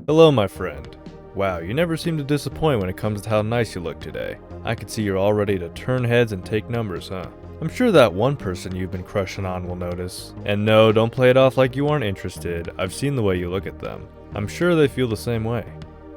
Hello, my friend. Wow, you never seem to disappoint when it comes to how nice you look today. I can see you're all ready to turn heads and take numbers, huh? I'm sure that one person you've been crushing on will notice. And no, don't play it off like you aren't interested. I've seen the way you look at them. I'm sure they feel the same way.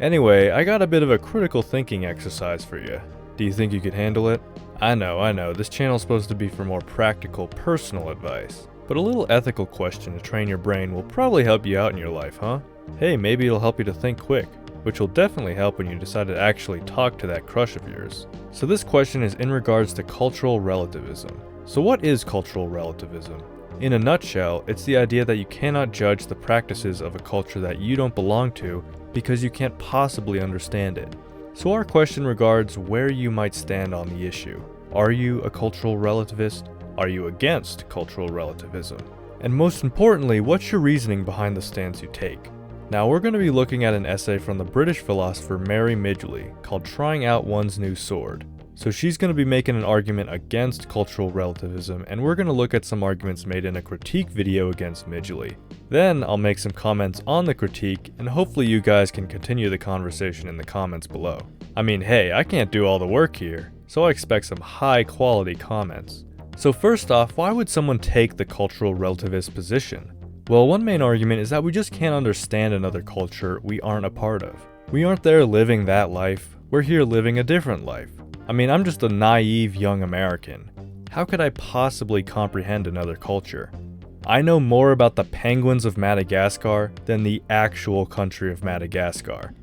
Anyway, I got a bit of a critical thinking exercise for you. Do you think you could handle it? I know, this channel's supposed to be for more practical, personal advice. But a little ethical question to train your brain will probably help you out in your life, huh? Hey, maybe it'll help you to think quick, which will definitely help when you decide to actually talk to that crush of yours. So this question is in regards to cultural relativism. So what is cultural relativism? In a nutshell, it's the idea that you cannot judge the practices of a culture that you don't belong to because you can't possibly understand it. So our question regards where you might stand on the issue. Are you a cultural relativist? Are you against cultural relativism? And most importantly, what's your reasoning behind the stance you take? Now we're going to be looking at an essay from the British philosopher Mary Midgley called Trying Out One's New Sword. So she's going to be making an argument against cultural relativism, and we're going to look at some arguments made in a critique video against Midgley. Then I'll make some comments on the critique, and hopefully you guys can continue the conversation in the comments below. I mean, hey, I can't do all the work here, so I expect some high quality comments. So first off, why would someone take the cultural relativist position? Well, one main argument is that we just can't understand another culture we aren't a part of. We aren't there living that life, we're here living a different life. I mean, I'm just a naive young American. How could I possibly comprehend another culture? I know more about the penguins of Madagascar than the actual country of Madagascar.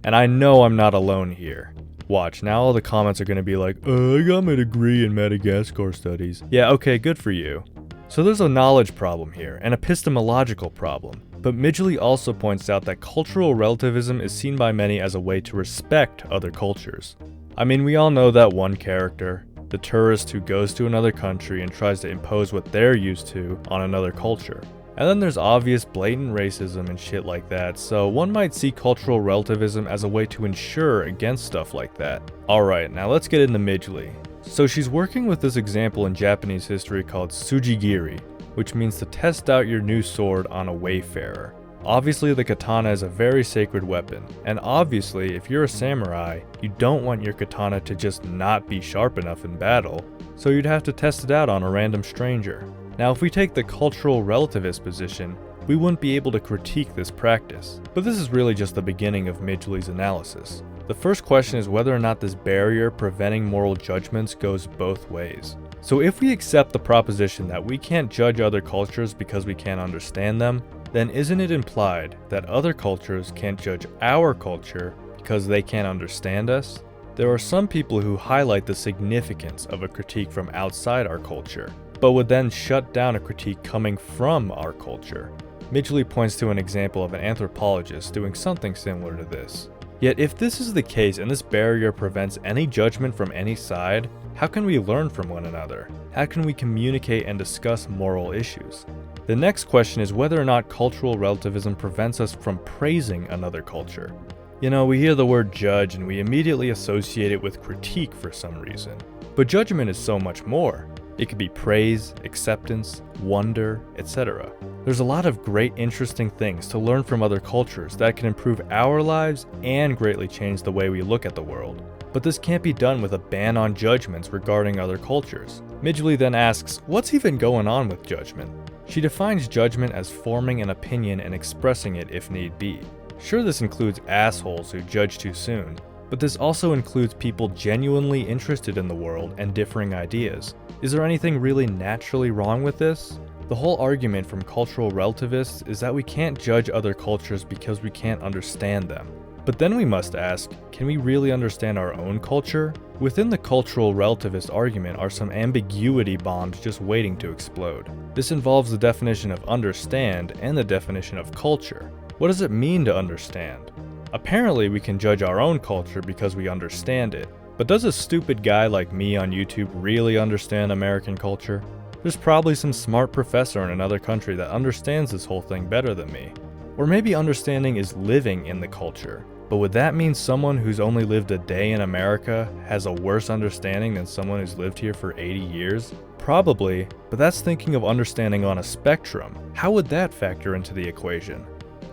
And I know I'm not alone here. Watch, now all the comments are gonna be like, I got my degree in Madagascar studies. Yeah, okay, good for you. So there's a knowledge problem here, an epistemological problem. But Midgley also points out that cultural relativism is seen by many as a way to respect other cultures. I mean, we all know that one character, the tourist who goes to another country and tries to impose what they're used to on another culture. And then there's obvious blatant racism and shit like that, so one might see cultural relativism as a way to ensure against stuff like that. Alright, now let's get into Midgley. So she's working with this example in Japanese history called tsujigiri, which means to test out your new sword on a wayfarer. Obviously the katana is a very sacred weapon, and obviously if you're a samurai, you don't want your katana to just not be sharp enough in battle, so you'd have to test it out on a random stranger. Now if we take the cultural relativist position, we wouldn't be able to critique this practice, but this is really just the beginning of Midgley's analysis. The first question is whether or not this barrier preventing moral judgments goes both ways. So if we accept the proposition that we can't judge other cultures because we can't understand them, then isn't it implied that other cultures can't judge our culture because they can't understand us? There are some people who highlight the significance of a critique from outside our culture, but would then shut down a critique coming from our culture. Midgley points to an example of an anthropologist doing something similar to this. Yet if this is the case and this barrier prevents any judgment from any side, how can we learn from one another? How can we communicate and discuss moral issues? The next question is whether or not cultural relativism prevents us from praising another culture. You know, we hear the word judge and we immediately associate it with critique for some reason. But judgment is so much more. It could be praise, acceptance, wonder, etc. There's a lot of great interesting things to learn from other cultures that can improve our lives and greatly change the way we look at the world. But this can't be done with a ban on judgments regarding other cultures. Midgley then asks, what's even going on with judgment? She defines judgment as forming an opinion and expressing it if need be. Sure, this includes assholes who judge too soon, but this also includes people genuinely interested in the world and differing ideas. Is there anything really naturally wrong with this? The whole argument from cultural relativists is that we can't judge other cultures because we can't understand them. But then we must ask, can we really understand our own culture? Within the cultural relativist argument are some ambiguity bombs just waiting to explode. This involves the definition of understand and the definition of culture. What does it mean to understand? Apparently we can judge our own culture because we understand it. But does a stupid guy like me on YouTube really understand American culture? There's probably some smart professor in another country that understands this whole thing better than me. Or maybe understanding is living in the culture. But would that mean someone who's only lived a day in America has a worse understanding than someone who's lived here for 80 years? Probably, but that's thinking of understanding on a spectrum. How would that factor into the equation?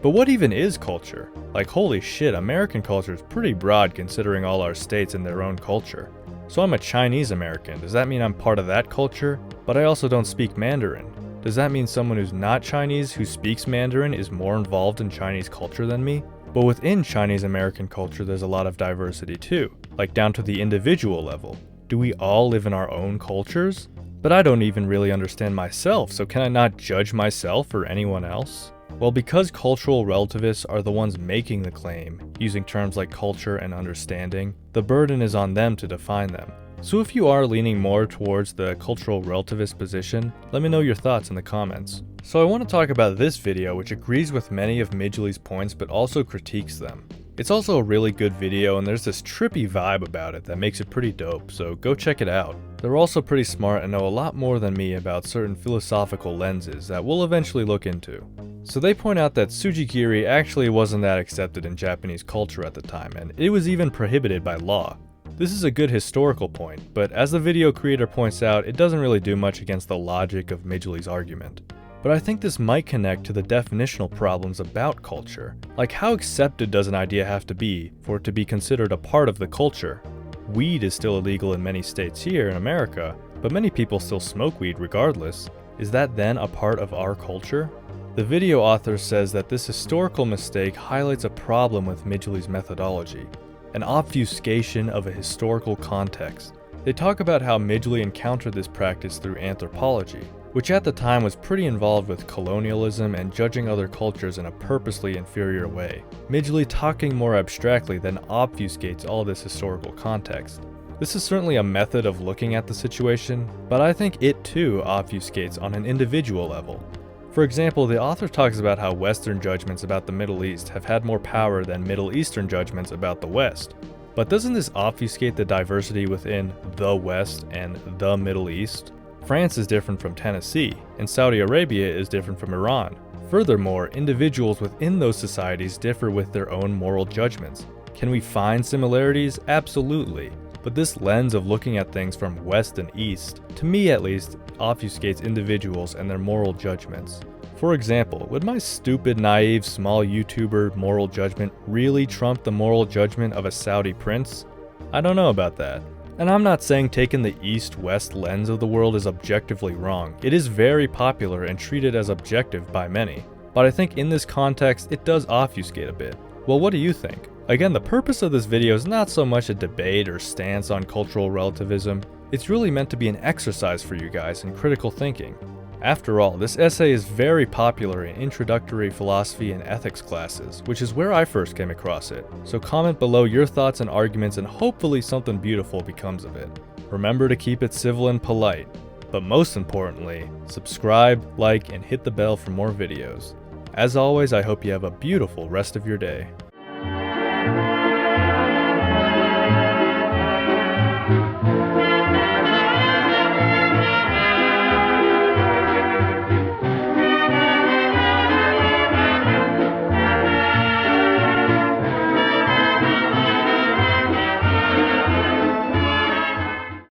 But what even is culture? Like, holy shit, American culture is pretty broad considering all our states and their own culture. So I'm a Chinese American. Does that mean I'm part of that culture? But I also don't speak Mandarin. Does that mean someone who's not Chinese who speaks Mandarin is more involved in Chinese culture than me? But within Chinese American culture, there's a lot of diversity too, like down to the individual level. Do we all live in our own cultures? But I don't even really understand myself, so can I not judge myself or anyone else? Well, because cultural relativists are the ones making the claim, using terms like culture and understanding, the burden is on them to define them. So if you are leaning more towards the cultural relativist position, let me know your thoughts in the comments. So I want to talk about this video, which agrees with many of Midgley's points but also critiques them. It's also a really good video, and there's this trippy vibe about it that makes it pretty dope, so go check it out. They're also pretty smart and know a lot more than me about certain philosophical lenses that we'll eventually look into. So they point out that tsujigiri actually wasn't that accepted in Japanese culture at the time, and it was even prohibited by law. This is a good historical point, but as the video creator points out, it doesn't really do much against the logic of Midgley's argument. But I think this might connect to the definitional problems about culture. Like, how accepted does an idea have to be for it to be considered a part of the culture? Weed is still illegal in many states here in America, but many people still smoke weed regardless. Is that then a part of our culture? The video author says that this historical mistake highlights a problem with Midgley's methodology, an obfuscation of a historical context. They talk about how Midgley encountered this practice through anthropology, which at the time was pretty involved with colonialism and judging other cultures in a purposely inferior way. Midgley, talking more abstractly, then obfuscates all this historical context. This is certainly a method of looking at the situation, but I think it too obfuscates on an individual level. For example, the author talks about how Western judgments about the Middle East have had more power than Middle Eastern judgments about the West. But doesn't this obfuscate the diversity within the West and the Middle East? France is different from Tennessee, and Saudi Arabia is different from Iran. Furthermore, individuals within those societies differ with their own moral judgments. Can we find similarities? Absolutely. But this lens of looking at things from West and East, to me at least, obfuscates individuals and their moral judgments. For example, would my stupid, naive, small YouTuber moral judgment really trump the moral judgment of a Saudi prince? I don't know about that. And I'm not saying taking the East-West lens of the world is objectively wrong. It is very popular and treated as objective by many. But I think in this context, it does obfuscate a bit. Well, what do you think? Again, the purpose of this video is not so much a debate or stance on cultural relativism. It's really meant to be an exercise for you guys in critical thinking. After all, this essay is very popular in introductory philosophy and ethics classes, which is where I first came across it. So comment below your thoughts and arguments, and hopefully something beautiful becomes of it. Remember to keep it civil and polite, but most importantly, subscribe, like, and hit the bell for more videos. As always, I hope you have a beautiful rest of your day.